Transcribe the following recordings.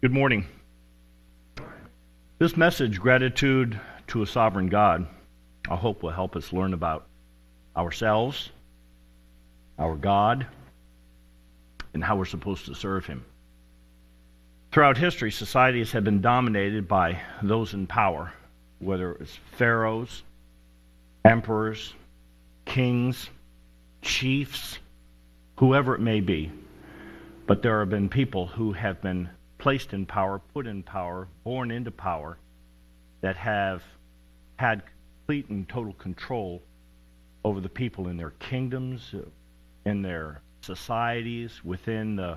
Good morning. This message, Gratitude to a Sovereign God, I hope will help us learn about ourselves, our God, and how we're supposed to serve Him. Throughout history, societies have been dominated by those in power, whether it was pharaohs, emperors, kings, chiefs, whoever it may be. But there have been people who have been placed in power, put in power, born into power, that have had complete and total control over the people in their kingdoms, in their societies, within the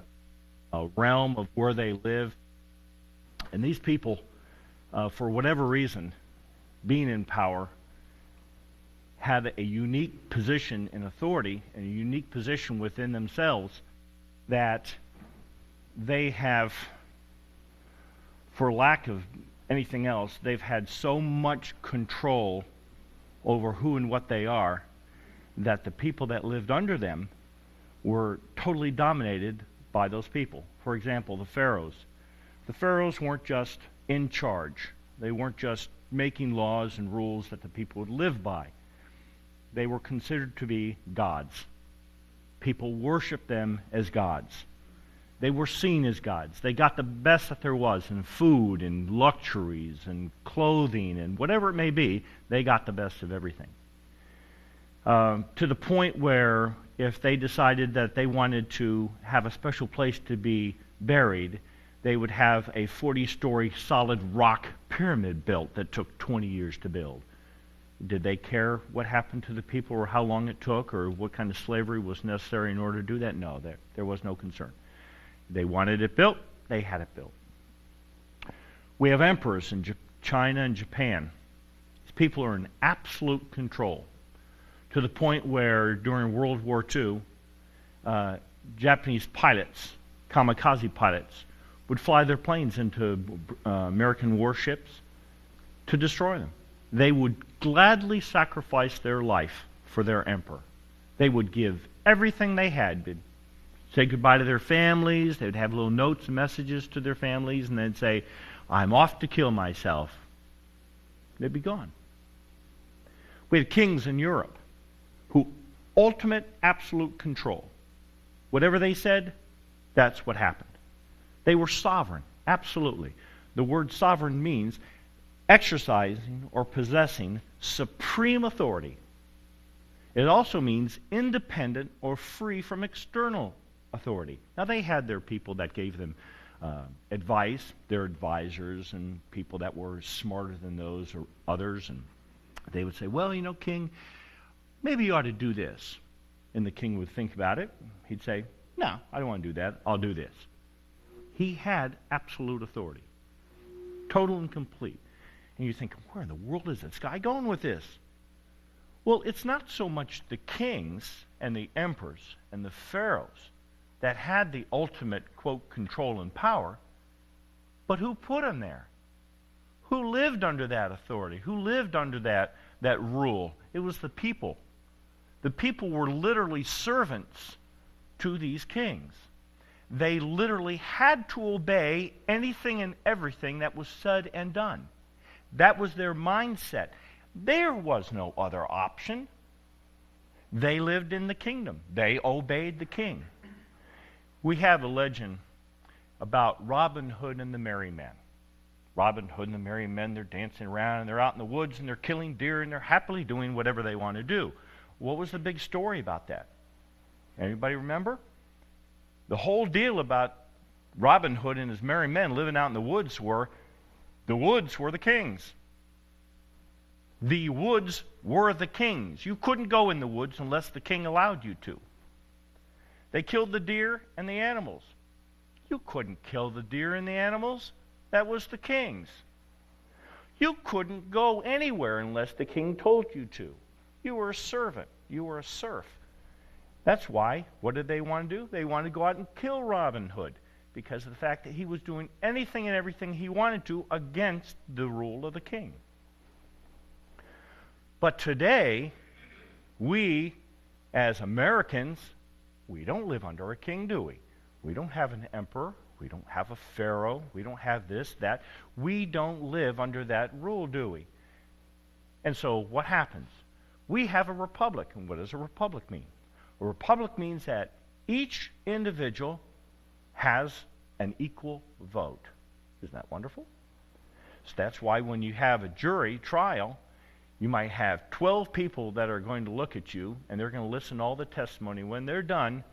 realm of where they live. And these people, for whatever reason, being in power, have a unique position in authority and a unique position within themselves that they have, for lack of anything else, they've had so much control over who and what they are that the people that lived under them were totally dominated by those people. For example, the pharaohs. The pharaohs weren't just in charge. They weren't just making laws and rules that the people would live by. They were considered to be gods. People worshiped them as gods. They were seen as gods. They got the best that there was in food and luxuries and clothing and whatever it may be. They got the best of everything. To the point where if they decided that they wanted to have a special place to be buried, they would have a 40-story solid rock pyramid built that took 20 years to build. Did they care what happened to the people or how long it took or what kind of slavery was necessary in order to do that? No, there was no concern. They wanted it built, they had it built. We have emperors in China and Japan. These people are in absolute control to the point where during World War II, Japanese pilots, kamikaze pilots, would fly their planes into American warships to destroy them. They would gladly sacrifice their life for their emperor. They would give everything they had. They'd say goodbye to their families. They'd have little notes and messages to their families, and they'd say, "I'm off to kill myself." They'd be gone. We had kings in Europe who ultimate, absolute control. Whatever they said, that's what happened. They were sovereign, absolutely. The word sovereign means exercising or possessing supreme authority. It also means independent or free from external authority. Now, they had their people that gave them advice, their advisors, and people that were smarter than those or others, and they would say, "Well, king, maybe you ought to do this." And the king would think about it. He'd say, "No, I don't want to do that. I'll do this." He had absolute authority, total and complete. And you think, where in the world is this guy going with this? Well, it's not so much the kings and the emperors and the pharaohs that had the ultimate, quote, control and power, but who put them there? Who lived under that authority? Who lived under that rule? It was the people. The people were literally servants to these kings. They literally had to obey anything and everything that was said and done. That was their mindset. There was no other option. They lived in the kingdom. They obeyed the king. We have a legend about Robin Hood and the Merry Men. Robin Hood and the Merry Men, they're dancing around, and they're out in the woods, and they're killing deer, and they're happily doing whatever they want to do. What was the big story about that? Anybody remember? The whole deal about Robin Hood and his merry men living out in the woods were the kings. The woods were the kings. You couldn't go in the woods unless the king allowed you to. They killed the deer and the animals. You couldn't kill the deer and the animals. That was the king's. You couldn't go anywhere unless the king told you to. You were a servant. You were a serf. That's why, what did they want to do? They wanted to go out and kill Robin Hood because of the fact that he was doing anything and everything he wanted to against the rule of the king. But today, we, as Americans, we don't live under a king, do we? We don't have an emperor We don't have a pharaoh. We don't have this, that. We don't live under that rule, do we? And so what happens? We have a republic. And what does a republic mean? A republic means that each individual has an equal vote. Isn't that wonderful? So that's why when you have a jury trial, you might have 12 people that are going to look at you, and they're going to listen to all the testimony. When they're done,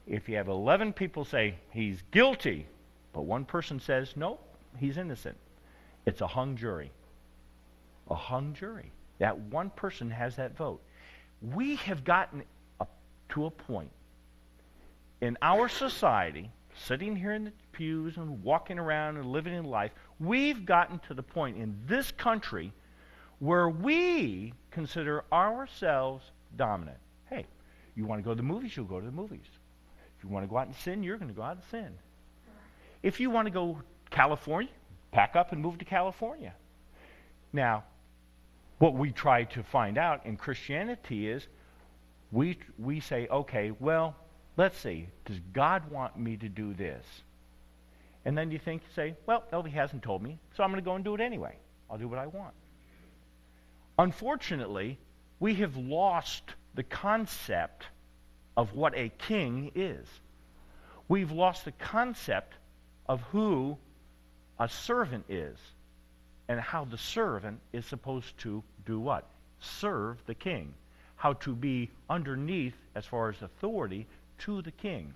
if you have 11 people say, he's guilty, but one person says, no, he's innocent, it's a hung jury. A hung jury. That one person has that vote. We have gotten up to a point in our society, sitting here in the pews and walking around and living in life, we've gotten to the point in this country where we consider ourselves dominant. Hey, you want to go to the movies, you'll go to the movies. If you want to go out and sin, you're going to go out and sin. If you want to go to California, pack up and move to California. Now, what we try to find out in Christianity is we say, okay, well, let's see, does God want me to do this? And then you say, well, no, he hasn't told me, so I'm going to go and do it anyway. I'll do what I want. Unfortunately, we have lost the concept of what a king is. We've lost the concept of who a servant is and how the servant is supposed to do what? Serve the king. How to be underneath, as far as authority, to the king.